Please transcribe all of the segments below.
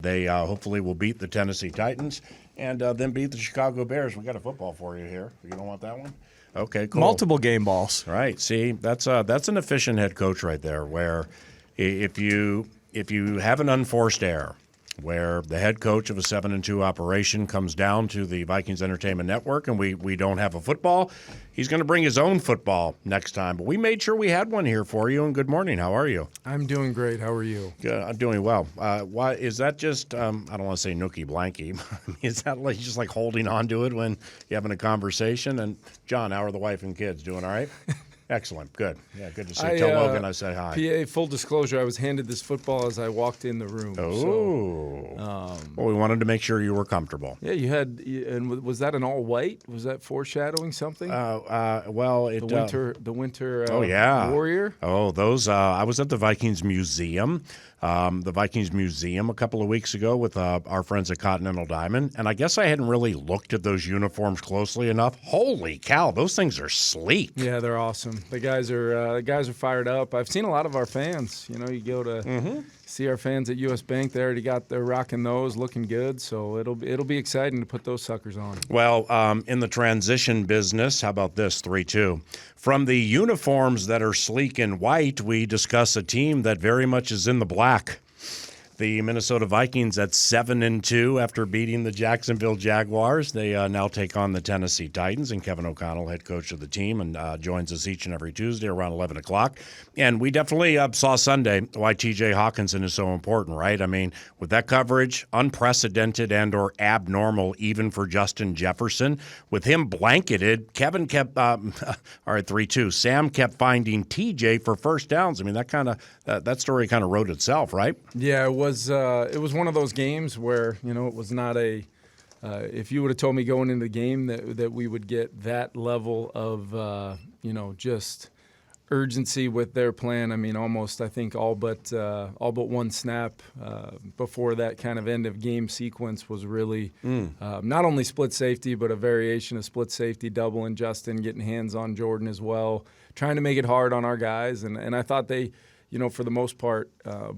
They hopefully will beat the Tennessee Titans and then beat the Chicago Bears. We got a football for you here. You don't want that one? Okay, cool. Multiple game balls. Right. See, that's an efficient head coach right there. Where if you have an unforced error, where the head coach of a 7-2 operation comes down to the Vikings Entertainment Network and we don't have a football, he's going to bring his own football next time. But we made sure we had one here for you, and good morning. How are you? I'm doing great. How are you? Good. I'm doing well. Why is that just, I don't want to say nookie blanky. Is that like just like holding on to it when you're having a conversation? And John, how are the wife and kids? Doing all right? Excellent. Good. Yeah, good to see you. Tell Logan I said hi. PA, full disclosure, I was handed this football as I walked in the room. Oh. Well, we wanted to make sure you were comfortable. Yeah, you had, and was that an all white? Was that foreshadowing something? Well, it the winter. Oh yeah, Warrior. Oh, those. I was at the Vikings Museum. The Vikings Museum a couple of weeks ago with our friends at Continental Diamond, and I guess I hadn't really looked at those uniforms closely enough. Holy cow, those things are sleek. Yeah, they're awesome. The guys are fired up. I've seen a lot of our fans. You know, you go to see our fans at US Bank. They already they're rocking those, looking good. So it'll be exciting to put those suckers on. Well, in the transition business, how about this 3-2? From the uniforms that are sleek and white, we discuss a team that very much is in the black. The Minnesota Vikings at 7-2 after beating the Jacksonville Jaguars. They now take on the Tennessee Titans, and Kevin O'Connell, head coach of the team, and joins us each and every Tuesday around 11 o'clock. And we definitely saw Sunday why T.J. Hockenson is so important, right? I mean, with that coverage, unprecedented and or abnormal even for Justin Jefferson. With him blanketed, Kevin kept, all right, 3-2. Sam kept finding T.J. for first downs. I mean, that story kind of wrote itself, right? Yeah, it was one of those games where, you know, it was not a if you would have told me going into the game that we would get that level of just urgency with their plan. I mean, almost I think all but one snap before that kind of end of game sequence was really not only split safety but a variation of split safety, double and Justin getting hands on Jordan as well, trying to make it hard on our guys, and I thought they, you know, for the most part,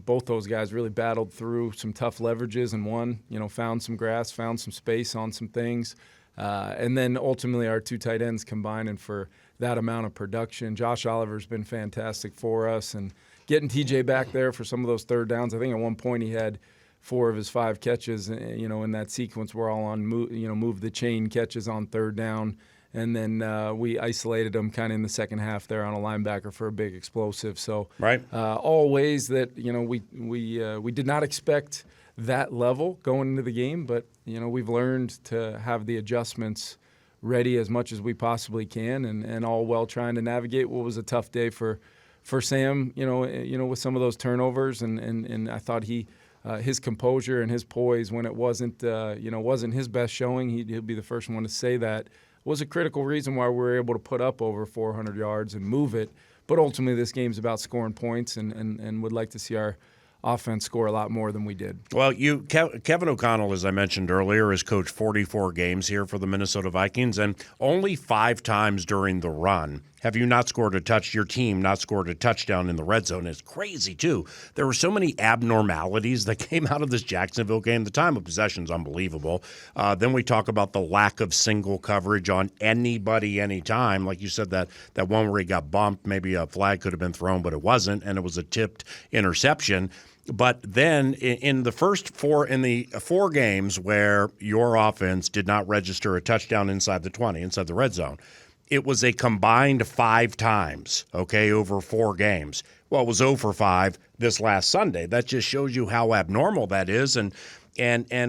both those guys really battled through some tough leverages and found some grass, found some space on some things. And then ultimately our two tight ends combining for that amount of production. Josh Oliver's been fantastic for us, and getting TJ back there for some of those third downs. I think at one point he had 4 of his 5 catches, in that sequence were all on move the chain catches on third down. And then we isolated him kind of in the second half there on a linebacker for a big explosive. So right. All ways that we did not expect that level going into the game, but we've learned to have the adjustments ready as much as we possibly can, and all while trying to navigate what was a tough day for Sam. With some of those turnovers, and I thought his composure and his poise when it wasn't his best showing. He'll be the first one to say that. Was a critical reason why we were able to put up over 400 yards and move it. But ultimately, this game's about scoring points, and would like to see our offense score a lot more than we did. Well, Kevin O'Connell, as I mentioned earlier, has coached 44 games here for the Minnesota Vikings, and only 5 times during the run have you not scored your team not scored a touchdown in the red zone. It's crazy, too. There were so many abnormalities that came out of this Jacksonville game. The time of possession is unbelievable. Then we talk about the lack of single coverage on anybody, anytime. Like you said, that one where he got bumped, maybe a flag could have been thrown, but it wasn't, and it was a tipped interception. But then in the first 4 games where your offense did not register a touchdown inside the 20, inside the red zone, it was a combined 5 times, over 4 games. Well, it was 0 for 5 this last Sunday. That just shows you how abnormal that is. And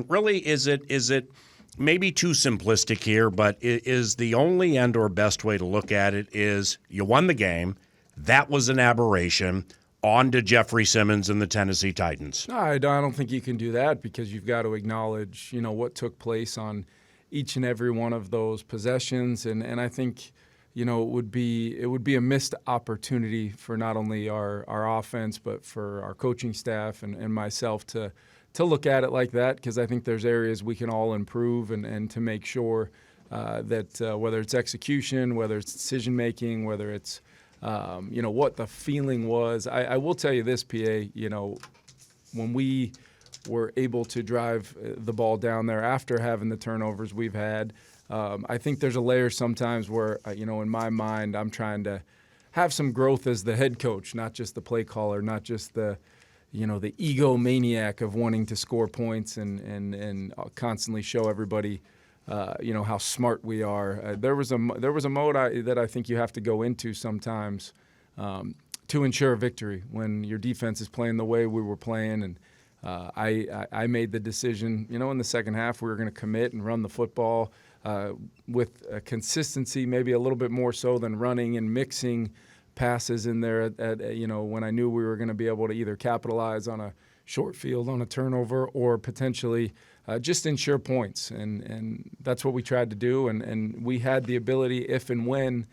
really, is it maybe too simplistic here, but is the only and or best way to look at it is you won the game. That was an aberration. On to Jeffrey Simmons and the Tennessee Titans. No, I don't think you can do that, because you've got to acknowledge, what took place on each and every one of those possessions, and I think, it would be a missed opportunity for not only our offense but for our coaching staff and myself to look at it like that, because I think there's areas we can all improve and to make sure that whether it's execution, whether it's decision making, whether it's what the feeling was. I will tell you this, PA, when we were able to drive the ball down there after having the turnovers we've had. I think there's a layer sometimes where, in my mind, I'm trying to have some growth as the head coach, not just the play caller, not just the egomaniac of wanting to score points and constantly show everybody, how smart we are. There was a mode that I think you have to go into sometimes to ensure victory when your defense is playing the way we were playing. And I made the decision, in the second half we were going to commit and run the football with a consistency, maybe a little bit more so than running and mixing passes in there when I knew we were going to be able to either capitalize on a short field on a turnover or potentially just ensure points. And that's what we tried to do. And we had the ability, if and when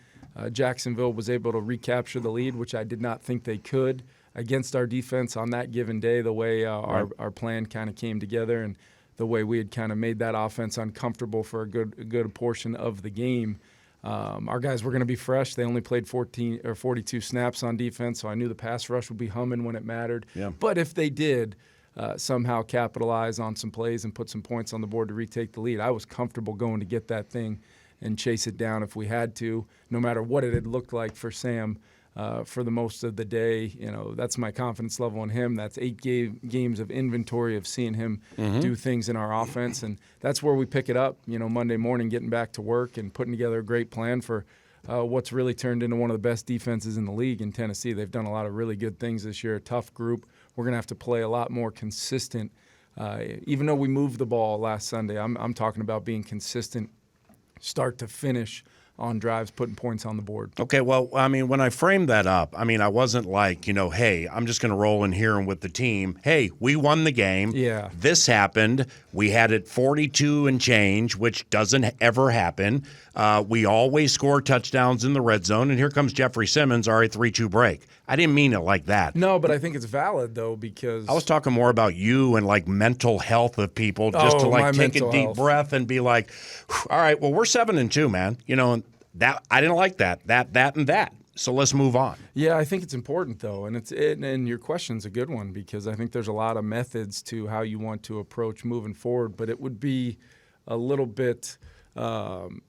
Jacksonville was able to recapture the lead, which I did not think they could against our defense on that given day, the way our plan kind of came together and the way we had kind of made that offense uncomfortable for a good portion of the game. Our guys were going to be fresh. They only played 42 snaps on defense, so I knew the pass rush would be humming when it mattered. Yeah. But if they did somehow capitalize on some plays and put some points on the board to retake the lead, I was comfortable going to get that thing and chase it down if we had to, no matter what it had looked like for Sam for the most of the day. That's my confidence level in him. That's 8 games of inventory of seeing him do things in our offense. And that's where we pick it up, Monday morning, getting back to work and putting together a great plan for what's really turned into one of the best defenses in the league in Tennessee. They've done a lot of really good things this year, a tough group. We're going to have to play a lot more consistent. Even though we moved the ball last Sunday, I'm talking about being consistent start to finish on drives, putting points on the board. Okay, well, when I framed that up, I wasn't like, hey, I'm just going to roll in here and with the team. Hey, we won the game. Yeah. This happened. We had it 42 and change, which doesn't ever happen. We always score touchdowns in the red zone, and here comes Jeffrey Simmons, all right, 3-2 break. I didn't mean it like that. No, but I think it's valid, though, because I was talking more about you and, mental health of people, just to, take a deep breath and be like, all right, well, we're 7-2, man. And that I didn't like that, and that. So let's move on. Yeah, I think it's important, though, and your question's a good one because I think there's a lot of methods to how you want to approach moving forward, but it would be a little bit it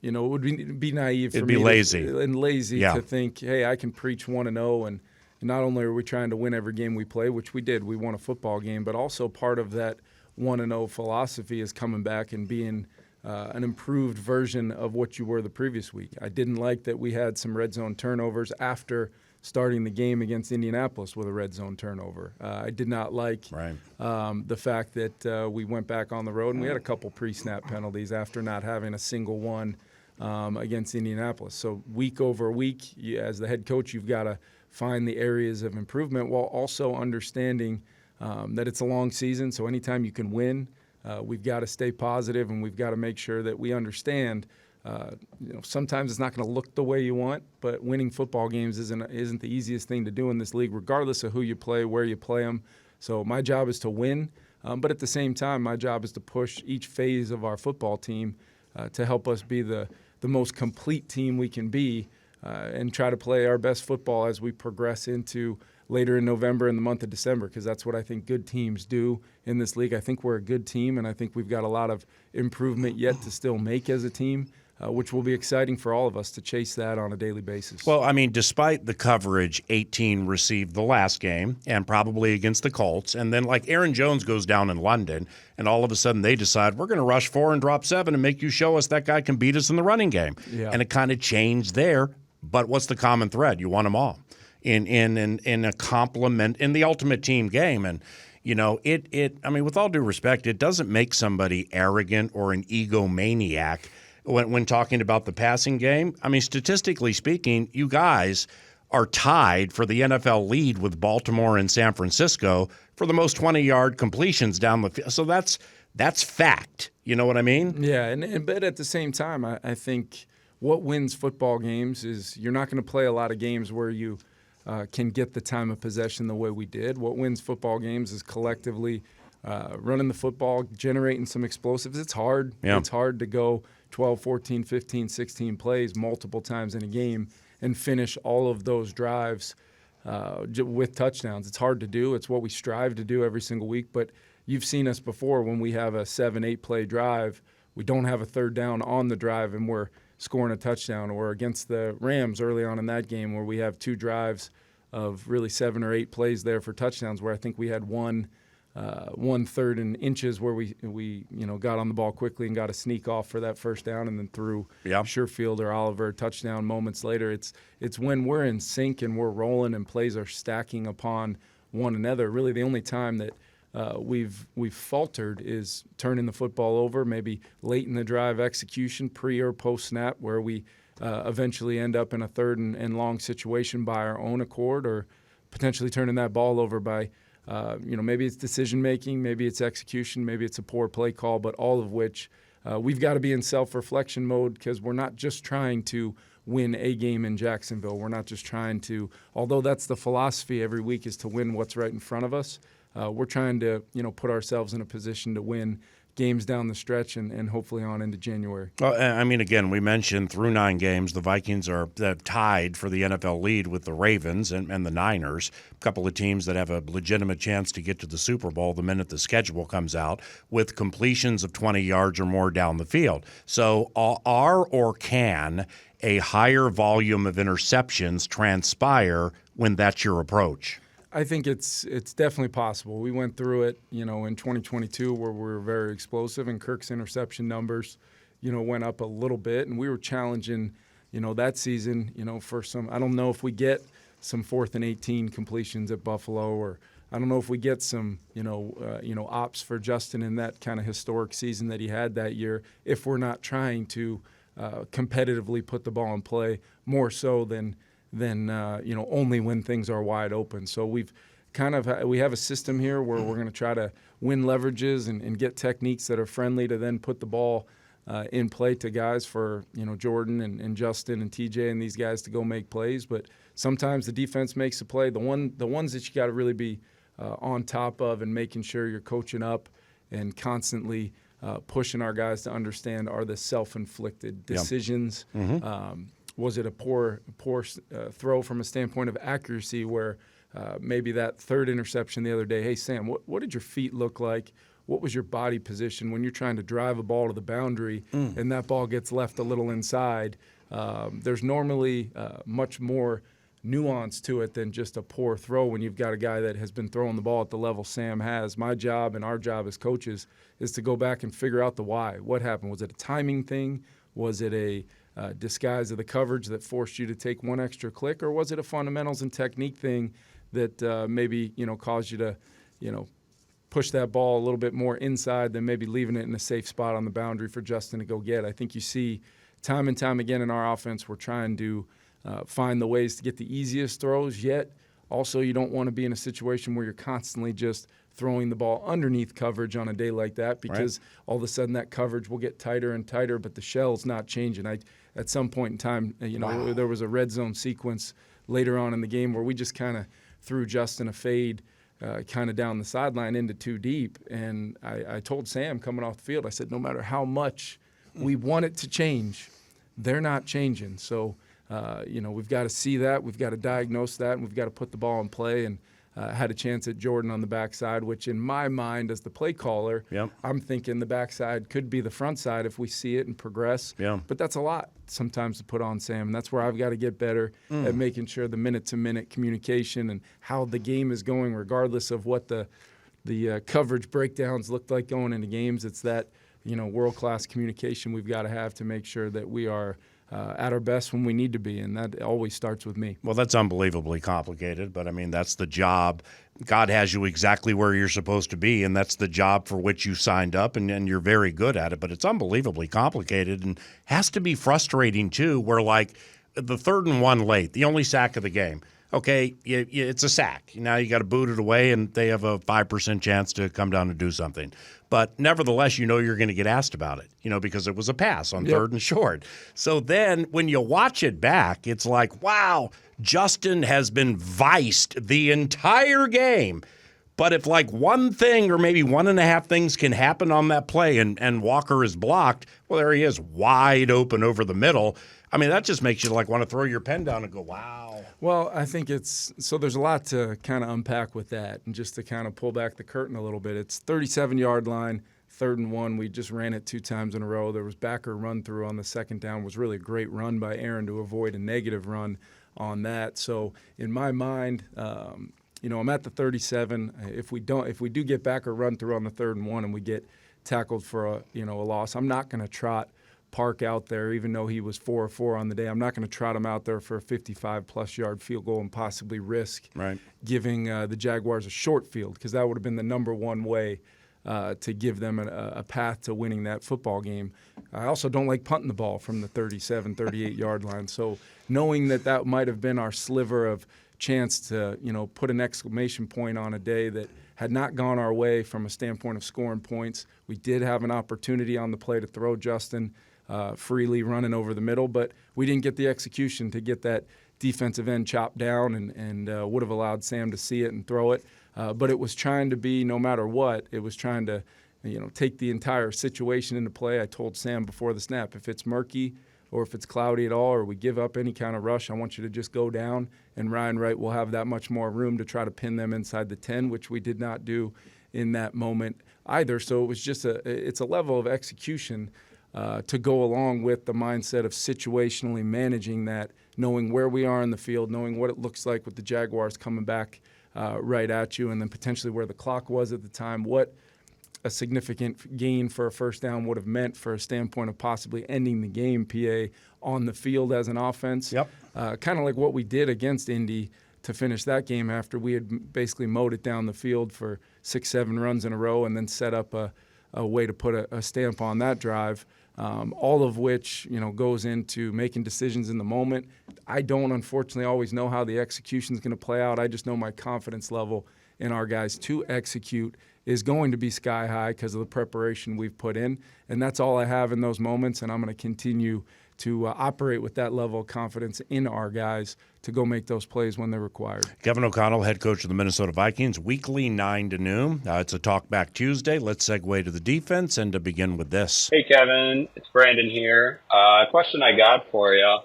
would be naive for me. It'd be lazy to think, hey, I can preach 1-0, and not only are we trying to win every game we play, which we did, we won a football game, but also part of that 1-0 philosophy is coming back and being an improved version of what you were the previous week. I didn't like that we had some red zone turnovers after starting the game against Indianapolis with a red zone turnover. I did not like the fact that we went back on the road and we had a couple pre-snap penalties after not having a single one against Indianapolis. So week over week, as the head coach, you've got to find the areas of improvement while also understanding that it's a long season. So anytime you can win, we've got to stay positive and we've got to make sure that we understand sometimes it's not going to look the way you want, but winning football games isn't the easiest thing to do in this league, regardless of who you play, where you play them. So my job is to win, but at the same time, my job is to push each phase of our football team to help us be the most complete team we can be and try to play our best football as we progress into later in November and the month of December, because that's what I think good teams do in this league. I think we're a good team, and I think we've got a lot of improvement yet to still make as a team. Which will be exciting for all of us to chase that on a daily basis. Well, despite the coverage 18 received the last game and probably against the Colts, and then Aaron Jones goes down in London, and all of a sudden they decide we're going to rush 4 and drop 7 and make you show us that guy can beat us in the running game. Yeah. And it kind of changed there. But what's the common thread? You won them all in a complement in the ultimate team game. And with all due respect, it doesn't make somebody arrogant or an egomaniac when talking about the passing game. Statistically speaking, you guys are tied for the NFL lead with Baltimore and San Francisco for the most 20-yard completions down the field. So that's fact. You know what I mean? Yeah, but at the same time, I think what wins football games is you're not going to play a lot of games where you can get the time of possession the way we did. What wins football games is collectively running the football, generating some explosives. It's hard. Yeah. It's hard to go 12, 14, 15, 16 plays multiple times in a game and finish all of those drives with touchdowns. It's hard to do. It's what we strive to do every single week, but you've seen us before when we have a 7-8 play drive, we don't have a third down on the drive and we're scoring a touchdown, or against the Rams early on in that game where we have 2 drives of really 7 or 8 plays there for touchdowns, where I think we had one third and inches where we got on the ball quickly and got a sneak off for that first down, and then threw Sherfield or Oliver touchdown moments later. It's when we're in sync and we're rolling and plays are stacking upon one another. Really, the only time that we've faltered is turning the football over, maybe late in the drive execution, pre or post snap, where we eventually end up in a third and long situation by our own accord, or potentially turning that ball over by, maybe it's decision making, maybe it's execution, maybe it's a poor play call, but all of which we've got to be in self-reflection mode, because we're not just trying to win a game in Jacksonville. We're not just trying to, although that's the philosophy every week, is to win what's right in front of us. We're trying to, put ourselves in a position to win games down the stretch and hopefully on into January. Well, I mean, again, we mentioned through 9 games, the Vikings are tied for the NFL lead with the Ravens and the Niners, a couple of teams that have a legitimate chance to get to the Super Bowl the minute the schedule comes out, with completions of 20 yards or more down the field. So are or can a higher volume of interceptions transpire when that's your approach? I think it's definitely possible. We went through it, in 2022 where we were very explosive, and Kirk's interception numbers, went up a little bit, and we were challenging, that season, for some. I don't know if we get some 4th and 18 completions at Buffalo, or I don't know if we get some, ops for Justin in that kind of historic season that he had that year, if we're not trying to competitively put the ball in play more so than only when things are wide open. So we have a system here where we're going to try to win leverages and get techniques that are friendly to then put the ball in play to guys for, Jordan and Justin and TJ and these guys to go make plays. But sometimes the defense makes a play. The ones that you got to really be on top of and making sure you're coaching up and constantly pushing our guys to understand are the self-inflicted decisions. Was it a poor throw from a standpoint of accuracy, where maybe that third interception the other day, hey, Sam, what did your feet look like? What was your body position when you're trying to drive a ball to the boundary and that ball gets left a little inside? There's normally much more nuance to it than just a poor throw when you've got a guy that has been throwing the ball at the level Sam has. My job and our job as coaches is to go back and figure out the why. What happened? Was it a timing thing? Was it a disguise of the coverage that forced you to take one extra click, or was it a fundamentals and technique thing that maybe caused you to push that ball a little bit more inside than maybe leaving it in a safe spot on the boundary for Justin to go get? I think you see time and time again in our offense, we're trying to find the ways to get the easiest throws, yet also you don't want to be in a situation where you're constantly just throwing the ball underneath coverage on a day like that, because all of a sudden that coverage will get tighter and tighter, but the shell's not changing. At some point in time, there was a red zone sequence later on in the game where we just kind of threw Justin a fade kind of down the sideline into too deep. And I told Sam coming off the field, I said, no matter how much we want it to change, they're not changing. So, we've got to see that. We've got to diagnose that, and we've got to put the ball in play. And had a chance at Jordan on the backside, which in my mind as the play caller, I'm thinking the backside could be the front side if we see it and progress. But that's a lot sometimes to put on Sam, and that's where I've got to get better at making sure the minute-to-minute communication and how the game is going, regardless of what the coverage breakdowns look like going into games. It's that world-class communication we've got to have to make sure that we are at our best when we need to be, and that always starts with me. Well, that's unbelievably complicated, but I mean, that's the job. God has you exactly where you're supposed to be, and that's the job for which you signed up, and you're very good at it, but it's unbelievably complicated and has to be frustrating too, where like the 3rd and 1 late, the only sack of the game. Okay, it's a sack. Now you got to boot it away, and they have a 5% chance to come down and do something. But nevertheless, you're going to get asked about it, because it was a pass on 3rd and short. So then when you watch it back, it's like, wow, Justin has been viced the entire game. But if like one thing or maybe 1.5 things can happen on that play and Walker is blocked, well, there he is wide open over the middle. I mean, that just makes you like want to throw your pen down and go, wow. Well, I think there's a lot to kind of unpack with that, and just to kind of pull back the curtain a little bit. It's 37-yard line, 3rd and 1. We just ran it 2 times in a row. There was backer run through on the 2nd down. It was really a great run by Aaron to avoid a negative run on that. So in my mind, I'm at the 37. If we do get backer run through on the 3rd and 1 and we get tackled for a loss, I'm not going to trot Park out there, even though he was 4 of 4 on the day. I'm not going to trot him out there for a 55-plus yard field goal and possibly risk giving the Jaguars a short field, because that would have been the number one way to give them a path to winning that football game. I also don't like punting the ball from the 37, 38-yard line. So knowing that might have been our sliver of chance to put an exclamation point on a day that had not gone our way from a standpoint of scoring points. We did have an opportunity on the play to throw Justin freely running over the middle, but we didn't get the execution to get that defensive end chopped down, and would have allowed Sam to see it and throw it. But it was trying to be, no matter what, it was trying to take the entire situation into play. I told Sam before the snap, if it's murky or if it's cloudy at all or we give up any kind of rush, I want you to just go down, and Ryan Wright will have that much more room to try to pin them inside the 10, which we did not do in that moment either. So it was just it's a level of execution to go along with the mindset of situationally managing that, knowing where we are in the field, knowing what it looks like with the Jaguars coming back right at you, and then potentially where the clock was at the time, what a significant gain for a first down would have meant for a standpoint of possibly ending the game, PA, on the field as an offense. Yep. Kind of like what we did against Indy to finish that game after we had basically mowed it down the field for 6-7 runs in a row, and then set up a way to put a stamp on that drive. All of which, goes into making decisions in the moment. I don't, unfortunately, always know how the execution is going to play out. I just know my confidence level in our guys to execute is going to be sky high because of the preparation we've put in. And that's all I have in those moments, and I'm going to continue to operate with that level of confidence in our guys to go make those plays when they're required. Kevin O'Connell, head coach of the Minnesota Vikings, weekly 9 to noon. It's a Talk Back Tuesday. Let's segue to the defense and to begin with this. Hey, Kevin. It's Brandon here. A question I got for you.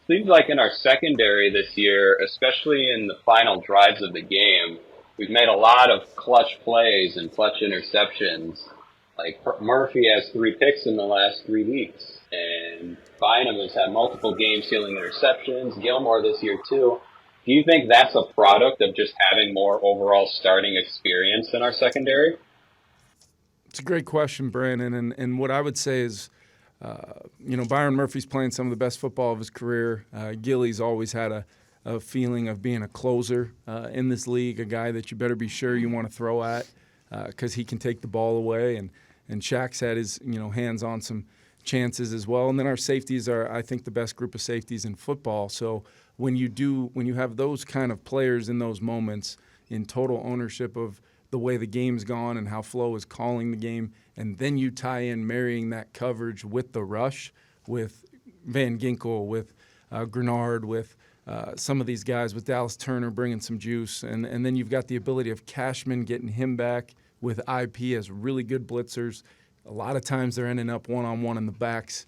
Seems like in our secondary this year, especially in the final drives of the game, we've made a lot of clutch plays and clutch interceptions. Like Murphy has 3 picks in the last 3 weeks, and Bynum has had multiple game-sealing interceptions. Gilmore this year too. Do you think that's a product of just having more overall starting experience in our secondary? It's a great question, Brandon, and what I would say is, Byron Murphy's playing some of the best football of his career. Gilly's always had a feeling of being a closer in this league, a guy that you better be sure you want to throw at because he can take the ball away. And Shaq's had his hands on some chances as well. And then our safeties are, I think, the best group of safeties in football. So when you have those kind of players in those moments in total ownership of the way the game's gone and how Flo is calling the game, and then you tie in marrying that coverage with the rush, with Van Ginkel, with Grenard, with some of these guys, with Dallas Turner bringing some juice, and then you've got the ability of Cashman getting him back with IP as really good blitzers. A lot of times they're ending up one-on-one in the backs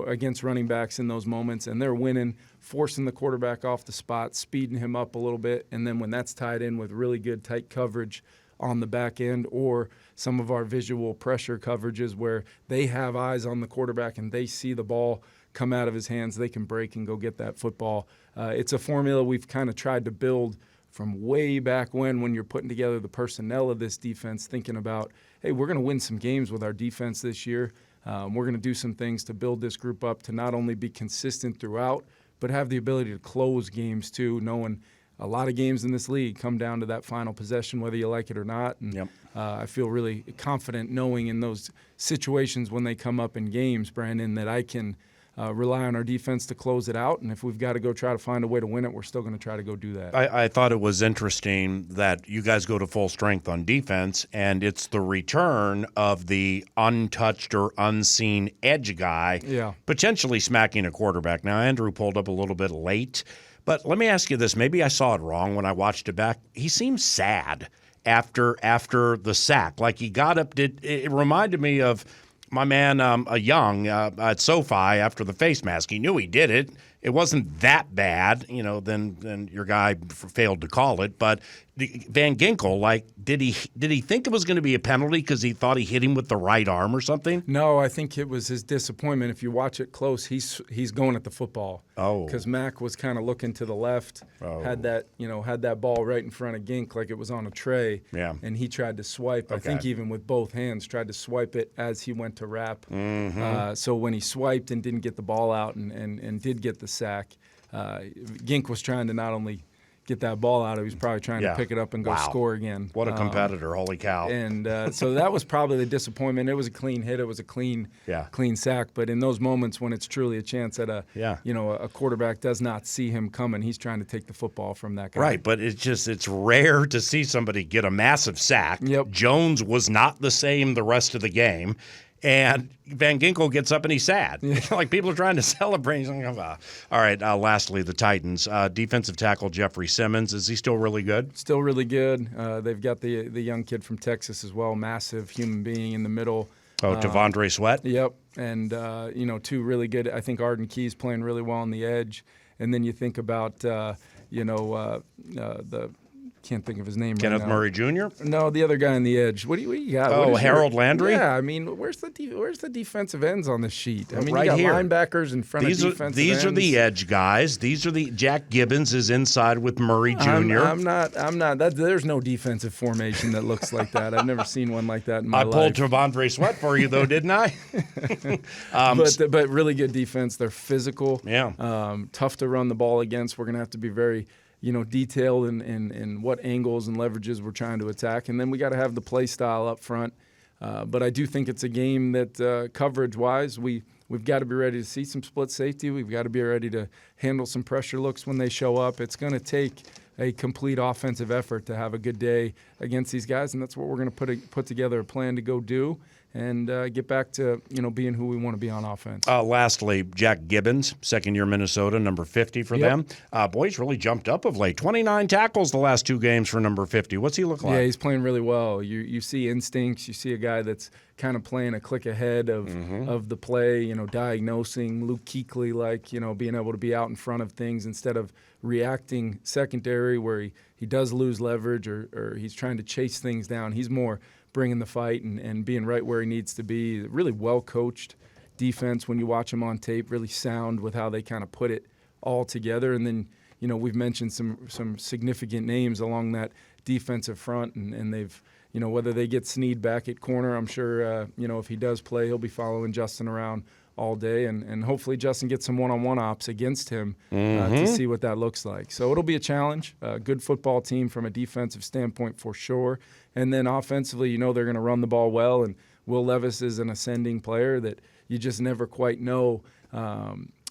against running backs in those moments, and they're winning, forcing the quarterback off the spot, speeding him up a little bit, and then when that's tied in with really good tight coverage on the back end, or some of our visual pressure coverages where they have eyes on the quarterback and they see the ball come out of his hands, they can break and go get that football. It's a formula we've kind of tried to build from way back when you're putting together the personnel of this defense, thinking about, hey, we're going to win some games with our defense this year. We're going to do some things to build this group up to not only be consistent throughout, but have the ability to close games too, knowing a lot of games in this league come down to that final possession, whether you like it or not. And I feel really confident knowing in those situations when they come up in games, Brandon, that I can rely on our defense to close it out. And if we've got to go try to find a way to win it, we're still going to try to go do that. I thought it was interesting that you guys go to full strength on defense, and it's the return of the untouched or unseen edge guy potentially smacking a quarterback. Now, Andrew pulled up a little bit late, but let me ask you this. Maybe I saw it wrong when I watched it back. He seemed sad after the sack. Like he got up. It reminded me of my man Young at SoFi after the face mask. He knew he did it. It wasn't that bad, then your guy failed to call it. But Van Ginkel, did he think it was going to be a penalty because he thought he hit him with the right arm or something? No, I think it was his disappointment. If you watch it close, he's going at the football. Oh. Because Mac was kind of looking to the left, had that ball right in front of Gink like it was on a tray. Yeah. And he tried to swipe. I think even with both hands, tried to swipe it as he went to wrap. Mm-hmm. So when he swiped and didn't get the ball out and did get the sack, Gink was trying to not only get that ball out, he was probably trying to pick it up and go score again. What a competitor! Holy cow! And so that was probably the disappointment. It was a clean hit. It was a clean sack. But in those moments when it's truly a chance that a quarterback does not see him coming, he's trying to take the football from that guy. Right, but it's rare to see somebody get a massive sack. Yep. Jones was not the same the rest of the game. And Van Ginkel gets up and he's sad. Like people are trying to celebrate. All right, lastly, the Titans. Defensive tackle Jeffrey Simmons. Is he still really good? Still really good. They've got the young kid from Texas as well, massive human being in the middle. Oh, Devondre Sweat? Yep. And, two really good. I think Arden Key's playing really well on the edge. And then you think about, can't think of his name Kenneth right now. Murray Jr.? No, the other guy on the edge. What do you got? Oh, Harold Landry? Yeah, I mean, where's the defensive ends on the sheet? I mean, right you got here. Linebackers in front of defensive ends. These are the edge guys. These are the Jack Gibbons is inside with Murray Jr. I'm not. There's no defensive formation that looks like that. I've never seen one like that in my life. I pulled Devondre Sweat for you though, didn't I? But really good defense. They're physical. Yeah. Tough to run the ball against. We're gonna have to be very detailed in what angles and leverages we're trying to attack. And then we got to have the play style up front. But I do think it's a game that coverage-wise, we've got to be ready to see some split safety. We've got to be ready to handle some pressure looks when they show up. It's going to take a complete offensive effort to have a good day against these guys, and that's what we're going to put together a plan to go do and get back to being who we want to be on offense. Lastly, Jack Gibbons, second-year Minnesota, number 50 for them. Boy's really jumped up of late. 29 tackles the last 2 games for number 50. What's he look like? Yeah, he's playing really well. You see instincts. You see a guy that's kind of playing a click ahead of the play, diagnosing Luke Kuechly, being able to be out in front of things instead of reacting secondary where he does lose leverage or he's trying to chase things down. He's more bringing the fight and being right where he needs to be. Really well-coached defense when you watch him on tape, really sound with how they kind of put it all together. And then, we've mentioned some significant names along that defensive front, and they've, whether they get Snead back at corner, I'm sure, if he does play, he'll be following Justin around all day, and hopefully Justin gets some one-on-one ops against him to see what that looks like. So it'll be a challenge. A good football team from a defensive standpoint for sure. And then offensively, they're going to run the ball well, and Will Levis is an ascending player that you just never quite know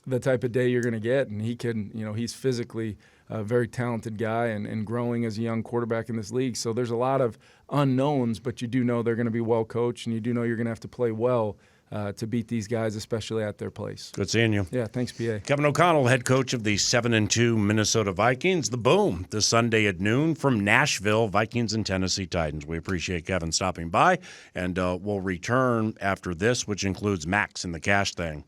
the type of day you're going to get. And he can, he's physically a very talented guy and growing as a young quarterback in this league. So there's a lot of unknowns, but you do know they're going to be well coached, and you do know you're going to have to play well to beat these guys, especially at their place. Good seeing you. Yeah, thanks, PA. Kevin O'Connell, head coach of the 7-2 Minnesota Vikings. The Boom, this Sunday at noon from Nashville, Vikings and Tennessee Titans. We appreciate Kevin stopping by, and we'll return after this, which includes Max and the Cash Thing.